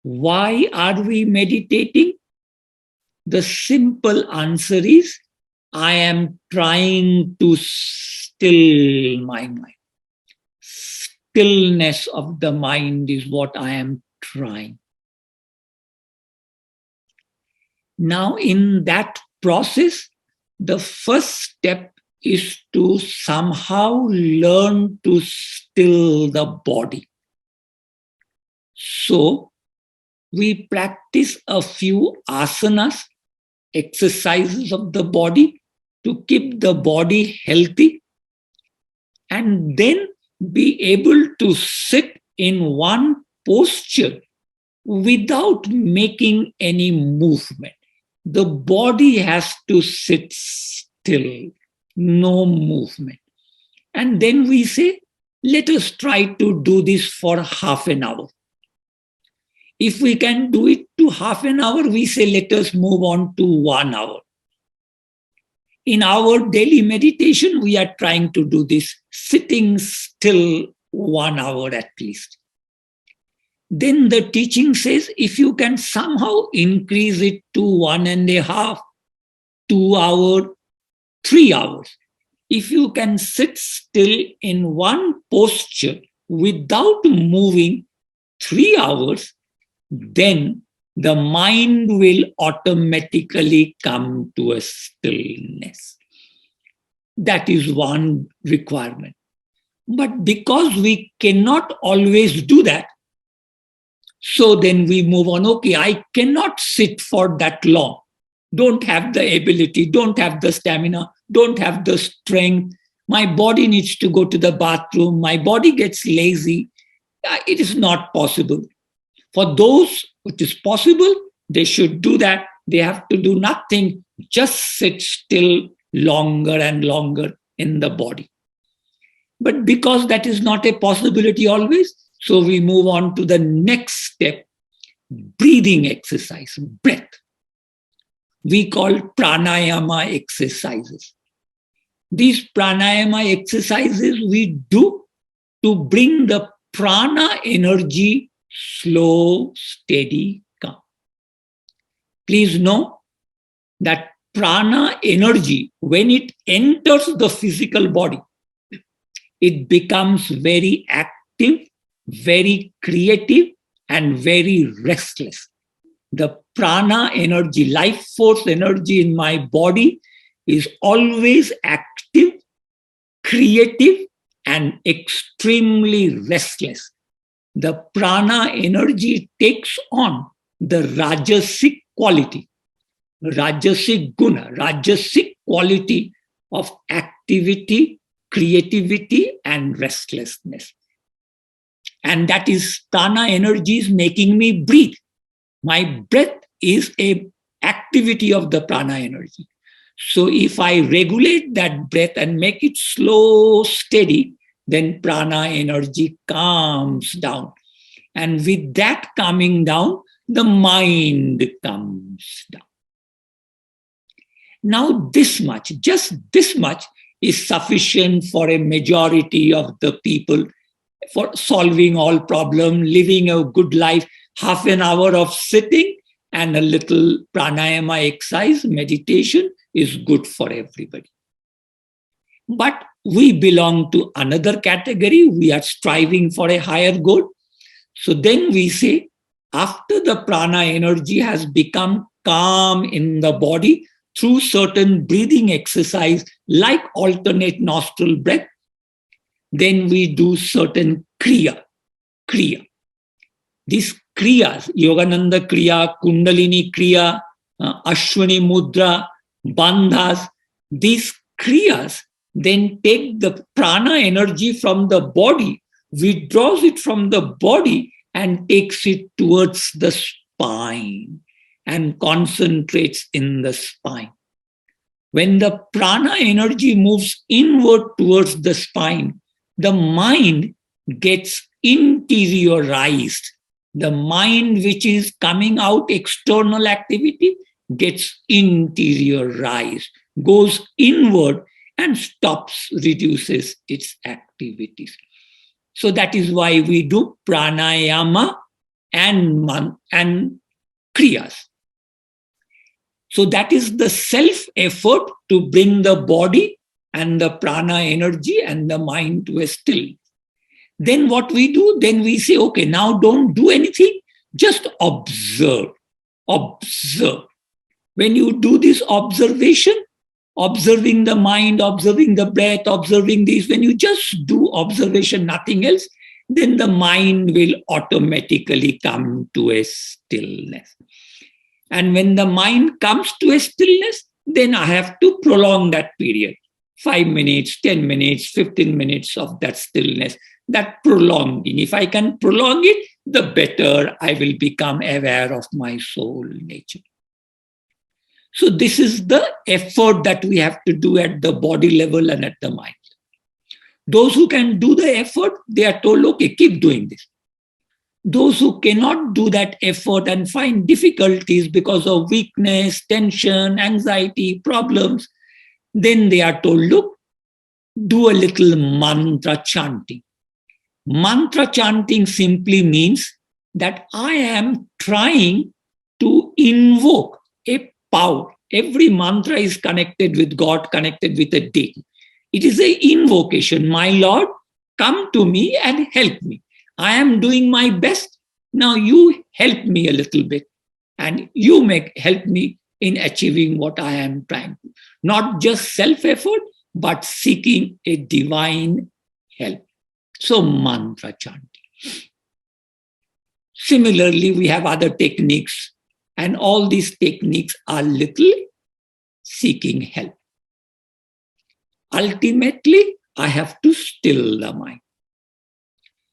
Why are we meditating? The simple answer is I am trying to still my mind. Stillness of the mind is what I am trying. Now, in that process, the first step is to somehow learn to still the body. So, we practice a few asanas, exercises of the body to keep the body healthy, and then be able to sit in one posture without making any movement. The body has to sit still, no movement. And then we say, let us try to do this for half an hour. If we can do it to half an hour, we say, let us move on to 1 hour. In our daily meditation, we are trying to do this sitting still 1 hour at least. Then the teaching says, if you can somehow increase it to 1.5, 2 hours, 3 hours, if you can sit still in one posture without moving 3 hours, then the mind will automatically come to a stillness. That is one requirement. But because we cannot always do that, so then we move on. Okay, I cannot sit for that long. Don't have the ability, don't have the stamina, don't have the strength. My body needs to go to the bathroom. My body gets lazy. It is not possible. For those it is possible, they should do that. They have to do nothing, just sit still longer and longer in the body. But because that is not a possibility always, so we move on to the next step, breathing exercise, breath. We call pranayama exercises. These pranayama exercises we do to bring the prana energy slow, steady, calm. Please know that prana energy, when it enters the physical body, it becomes very active, very creative, and very restless. The prana energy, life force energy in my body is always active, creative, and extremely restless. The prana energy takes on the rajasic quality, rajasic guna, rajasic quality of activity, creativity, and restlessness. And that is prana energy is making me breathe. My breath is a activity of the prana energy. So if I regulate that breath and make it slow, steady, then prana energy calms down. And with that calming down, the mind comes down. Now this much, just this much is sufficient for a majority of the people for solving all problems, living a good life. Half an hour of sitting and a little pranayama exercise, meditation is good for everybody. But we belong to another category. We are striving for a higher goal. So then we say, after the prana energy has become calm in the body through certain breathing exercise like alternate nostril breath, then we do certain kriya. These kriyas, Yogananda kriya, Kundalini kriya, Ashwini mudra, bandhas, these kriyas then take the prana energy from the body, withdraws it from the body and takes it towards the spine and concentrates in the spine. When the prana energy moves inward towards the spine, the mind gets interiorized. The mind which is coming out external activity gets interiorized, goes inward and stops, reduces its activities. So that is why we do pranayama and kriyas. So that is the self-effort to bring the body and the prana energy and the mind to a still. Then what we do, then we say, okay, now don't do anything, just observe. Observe. When you do this observation, observing the mind, observing the breath, observing this, when you just do observation, nothing else, then the mind will automatically come to a stillness. And when the mind comes to a stillness, then I have to prolong that period. 5 minutes, 10 minutes, 15 minutes of that stillness, that prolonging. If I can prolong it, the better I will become aware of my soul nature. So this is the effort that we have to do at the body level and at the mind. Those who can do the effort, they are told, okay, keep doing this. Those who cannot do that effort and find difficulties because of weakness, tension, anxiety, problems, then they are told, look, do a little mantra chanting. Mantra chanting simply means that I am trying to invoke a power. Every mantra is connected with God, connected with a deity. It is an invocation. My Lord, come to me and help me. I am doing my best. Now you help me a little bit and you help me in achieving what I am trying to. Not just self-effort, but seeking a divine help. So mantra chanting. Similarly, we have other techniques, and all these techniques are little seeking help. Ultimately, I have to still the mind.